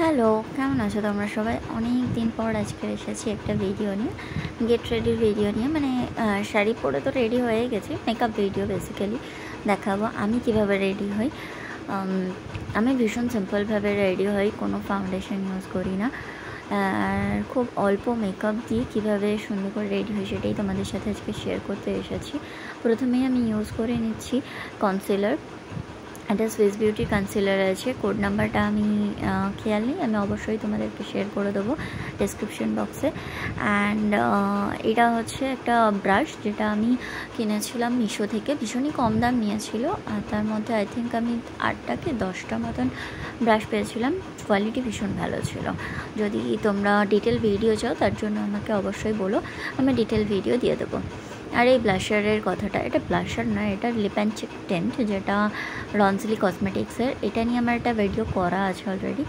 Hello, কেমন আছো তোমরা সবাই? অনেক দিন পর আজকে এসেছি একটা ভিডিও নিয়ে, গেট রেডির ভিডিও নিয়ে। মানে শাড়ি পরে তো রেডি হয়ে গেছি, মেকআপ ভিডিও বেসিক্যালি দেখাবো আমি কিভাবে রেডি হই। আমি ভীষণ সিম্পলভাবে রেডি হই, কোনো ফাউন্ডেশন ইউজ করি না, আর খুব অল্প মেকআপ দিয়ে কীভাবে সুন্দর করে রেডি হই সেটাই তোমাদের সাথে আজকে শেয়ার করতে এসেছি। প্রথমেই আমি ইউজ করে নিচ্ছি কনসিলার। এটা সুইস বিউটি কনসিলার আছে, কোড নাম্বারটা আমি খেয়াল নেই, আমি অবশ্যই তোমাদেরকে শেয়ার করে দেবো ডেসক্রিপশন বক্সে। অ্যান্ড এটা হচ্ছে একটা ব্রাশ যেটা আমি কিনেছিলাম মিশো থেকে, ভীষণই কম দাম নিয়েছিল, আর তার মধ্যে আই থিঙ্ক আমি 8টা কি 10টা মতন ব্রাশ পেয়েছিলাম। কোয়ালিটি ভীষণ ভালো ছিল। যদি তোমরা ডিটেল ভিডিও চাও তার জন্য আমাকে অবশ্যই বলো, আমি ডিটেল ভিডিও দিয়ে দেবো। আর এই ব্লাশারের কথাটা, এটা ব্লাশার নয়, এটা লিপ অ্যান্ড চিক টেন্ট, যেটা রনসলি কসমেটিক্সের। এটা নিয়ে আমার একটা ভিডিও করা আছে অলরেডি।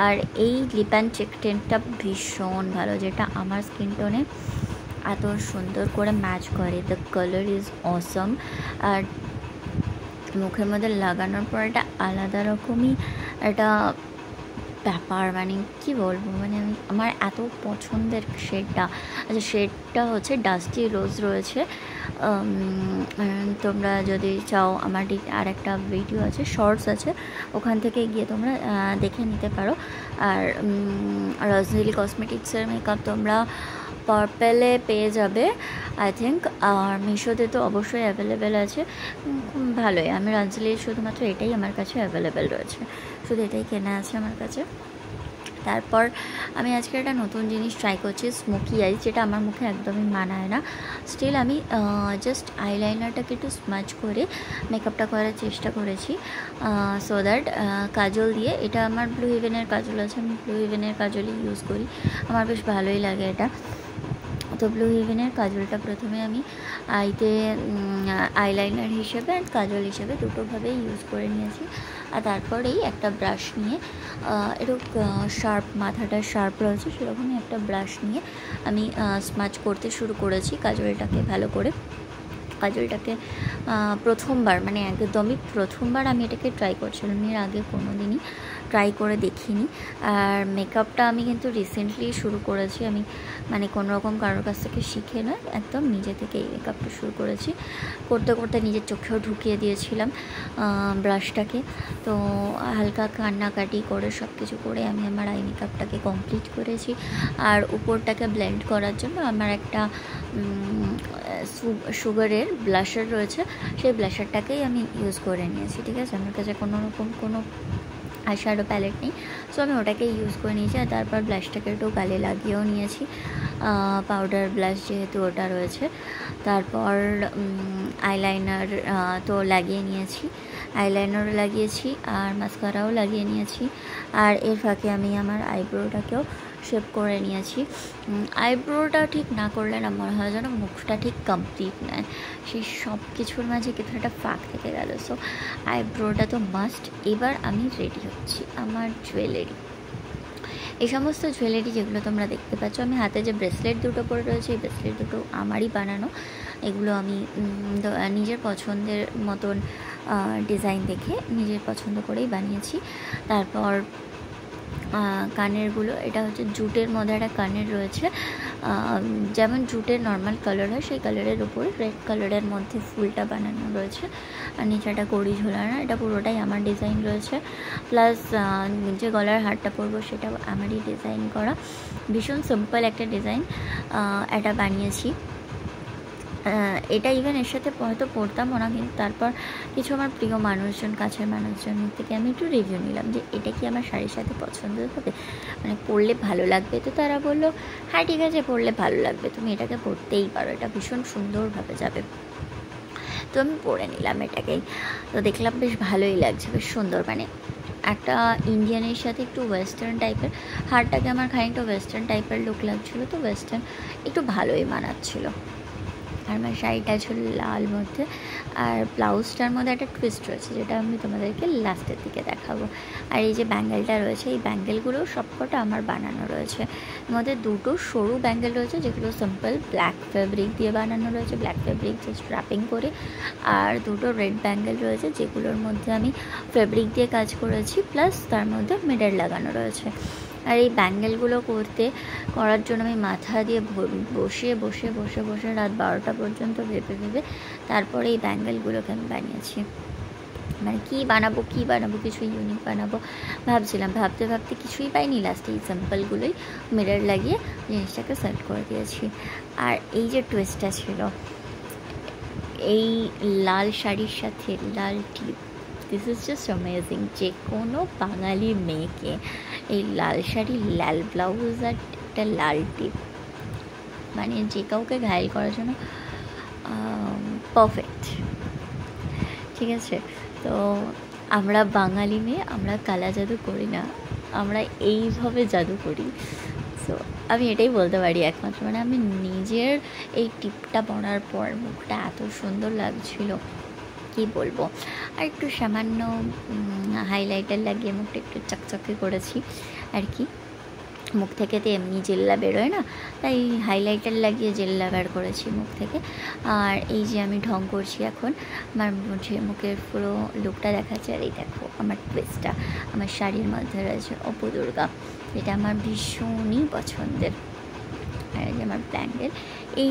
আর এই লিপ অ্যান্ড চিক টেন্টটা ভীষণ ভালো, যেটা আমার স্কিন টোনে এত সুন্দর করে ম্যাচ করে। The colour is awesome. আর মুখের মধ্যে লাগানোর পর একটা আলাদা রকমই একটা ব্যাপার, মানে কী বলবো, মানে আমার এত পছন্দের শেডটা। আচ্ছা, শেডটা হচ্ছে ডাস্টি রোজ রয়েছে। তোমরা যদি চাও আমার আর একটা ভিডিও আছে, শর্টস আছে, ওখান থেকে গিয়ে তোমরা দেখে নিতে পারো। আর রজনীলি কসমেটিক্সের মেকআপ তোমরা পার্পেলে পেয়ে যাবে আই থিঙ্ক, আর মিশোতে তো অবশ্যই অ্যাভেলেবেল আছে। ভালোই, আমি রজনীলির শুধুমাত্র এটাই আমার কাছে অ্যাভেলেবেল রয়েছে, শুধু এটাই কেনা আছে আমার কাছে। তারপর আমি আজকে একটা নতুন জিনিস ট্রাই করছি, স্মোকি আইস, যেটা আমার মুখে একদমই মানায় না। স্টিল আমি জাস্ট আইলাইনারটাকে একটু স্মাচ করে মেকআপটা করার চেষ্টা করেছি, সো দ্যাট কাজল দিয়ে। এটা আমার ব্লু হেভেনের কাজল আছে, আমি ব্লু হেভেনের কাজলই ইউজ করি, আমার বেশ ভালোই লাগে এটা। তো ব্লু হেভেনের কাজলটা প্রথমে আমি আইলাইনার হিসেবে অ্যান্ড কাজল হিসেবে দুটোভাবেই ইউজ করে নিয়েছি। আর তারপরেই একটা ব্রাশ নিয়ে, একটু শার্প, মাথাটা শার্প রয়েছে সেরকমই একটা ব্রাশ নিয়ে আমি স্মাচ করতে শুরু করেছি কাজলটাকে ভালো করে। কাজলটাকে প্রথমবার, মানে একদমই প্রথমবার আমি এটাকে ট্রাই করছিলাম, এর আগে কোনো দিনই ট্রাই করে দেখিনি। আর মেকআপটা আমি কিন্তু রিসেন্টলি শুরু করেছি, আমি মানে কোনো রকম কারোর কাছ থেকে শিখে নয়, একদম নিজে থেকে এই মেকআপটা শুরু করেছি। করতে করতে নিজের চোখেও ঢুকিয়ে দিয়েছিলাম ব্রাশটাকে। তো হালকা কান্নাকাটি করে সব কিছু করে আমি আমার আই মেকআপটাকে কমপ্লিট করেছি। আর উপরটাকে ব্লেন্ড করার জন্য আমার একটা সুগারের ব্লাশার রয়েছে, সেই ব্লাশারটাকেই আমি ইউজ করে নিয়েছি। ঠিক আছে, আমার কাছে কোনো রকম কোনো আইশ্যাডো প্যালেট নেই, সো আমি ওটাকে ইউজ করে নিয়েছি। আর তারপর ব্লাশটাকে একটু গালে লাগিয়েও নিয়েছি, পাউডার ব্লাশ যেহেতু ওটা রয়েছে। তারপর আইলাইনার তো লাগিয়ে নিয়েছি, আইলাইনারও লাগিয়েছি আর মাস্কারাও লাগিয়ে নিয়েছি। আর এর ফাঁকে আমি আমার আইব্রোটাকেও শেপ করে নিয়েছি। আইব্রোটা ঠিক না করলে না মনে হয় যেন মুখটা ঠিক কমপ্লিট নয়, সেই সব কিছুর মাঝে কিছু একটা ফাঁক থেকে গেল। সো আইব্রোটা তো মাস্ট। এবার আমি রেডি হচ্ছি। আমার জুয়েলারি, এই সমস্ত জুয়েলারি যেগুলো তোমরা দেখতে পাচ্ছ, আমি হাতে যে ব্রেসলেট দুটো পরে রয়েছে, এই ব্রেসলেট দুটো আমারই বানানো। এগুলো আমি নিজের পছন্দের মতন ডিজাইন দেখে নিজের পছন্দ করেই বানিয়েছি। তারপর কানেরগুলো, এটা হচ্ছে জুটের মধ্যে একটা কানের রয়েছে, যেমন জুটের নর্মাল কালার হয় সেই কালারের উপরে রেড কালারের মধ্যে ফুলটা বানানো রয়েছে, আর নিচেটা গড়ি ঝোলানো। এটা পুরোটাই আমার ডিজাইন রয়েছে, প্লাস যে গলার হারটা পরবো সেটাও আমারই ডিজাইন করা। ভীষণ সিম্পল একটা ডিজাইন এটা বানিয়েছি। এটা ইভেন এর সাথে হয়তো পড়তামও না, কিন্তু তারপর কিছু আমার প্রিয় মানুষজন, কাছের মানুষজনের থেকে আমি একটু রিভিউ নিলাম যে এটা কি আমার শাড়ির সাথে পছন্দ হবে, মানে পরলে ভালো লাগবে। তো তারা বললো হ্যাঁ ঠিক আছে, পরলে ভালো লাগবে, তুমি এটাকে পরতেই পারো, এটা ভীষণ সুন্দরভাবে যাবে। তো আমি পরে নিলাম এটাকেই, তো দেখলাম বেশ ভালোই লাগছে, বেশ সুন্দর, মানে একটা ইন্ডিয়ানের সাথে একটু ওয়েস্টার্ন টাইপের। হারটাকে আমার খানিকটা ওয়েস্টার্ন টাইপের লুক লাগছিলো, তো ওয়েস্টার্ন একটু ভালোই মানাচ্ছিলো। আর আমার শাড়িটা ছিল লাল মধ্যে, আর ব্লাউজটার মধ্যে একটা টুইস্ট রয়েছে যেটা আমি তোমাদেরকে লাস্টের দিকে দেখাবো। আর এই যে ব্যাঙ্গেলটা রয়েছে, এই ব্যাঙ্গেলগুলো সবকটা আমার বানানো রয়েছে। এর মধ্যে দুটো সরু ব্যাঙ্গেল রয়েছে যেগুলো সিম্পল ব্ল্যাক ফেব্রিক দিয়ে বানানো রয়েছে, ব্ল্যাক ফেব্রিক জাস্ট র্যাপিং করে। আর দুটো রেড ব্যাঙ্গেল রয়েছে যেগুলোর মধ্যে আমি ফেব্রিক দিয়ে কাজ করেছি, প্লাস তার মধ্যে মিডল লাগানো রয়েছে। আর এই ব্যাঙ্গেলগুলো করার জন্য আমি মাথা দিয়ে বসে বসে বসে বসে রাত 12টা পর্যন্ত ভেবে তারপরে এই ব্যাঙ্গেলগুলোকে আমি বানিয়েছি। মানে কী বানাবো কিছু ইউনিক বানাবো ভাবছিলাম, ভাবতে ভাবতে কিছুই পাইনি, লাস্টে এই সিম্পলগুলোই মিরর লাগিয়ে জিনিসটাকে সেট করে দিয়েছি। আর এই যে টুইস্টটা ছিল, এই লাল শাড়ির সাথে লাল টিপ, দিস ইজ জাস্ট অ্যামেজিং। যে কোনো বাঙালি মেয়েকে এই লাল শাড়ি, লাল ব্লাউজ আর একটা লাল টিপ, মানে যে কাউকে ঘায়েল করার জন্য পারফেক্ট। ঠিক আছে, তো আমরা বাঙালি মেয়ে, আমরা কালা জাদু করি না, আমরা এইভাবে জাদু করি। সো আমি এটাই বলতে পারি একমাত্র, মানে আমি নিজের এই টিপটা পরার পর মুখটা এত সুন্দর লাগছিল কি বলবো। আর একটু সামান্য হাইলাইটার লাগিয়ে মুখটা একটু চকচকে করেছি আর কি। মুখ থেকে তো এমনি জেল্লা বেরোয় না, তাই হাইলাইটার লাগিয়ে জেল্লা বের করেছি মুখ থেকে। আর এই যে আমি ঢং করছি এখন, আমার মুখের পুরো লুকটা দেখাচ্ছে। আর এই দেখো আমার টুইস্টটা আমার শাড়ির মধ্যে রয়েছে অপু দুর্গা, এটা আমার ভীষণই পছন্দের। আর এই যে আমার ব্যাঙ্গেল, এই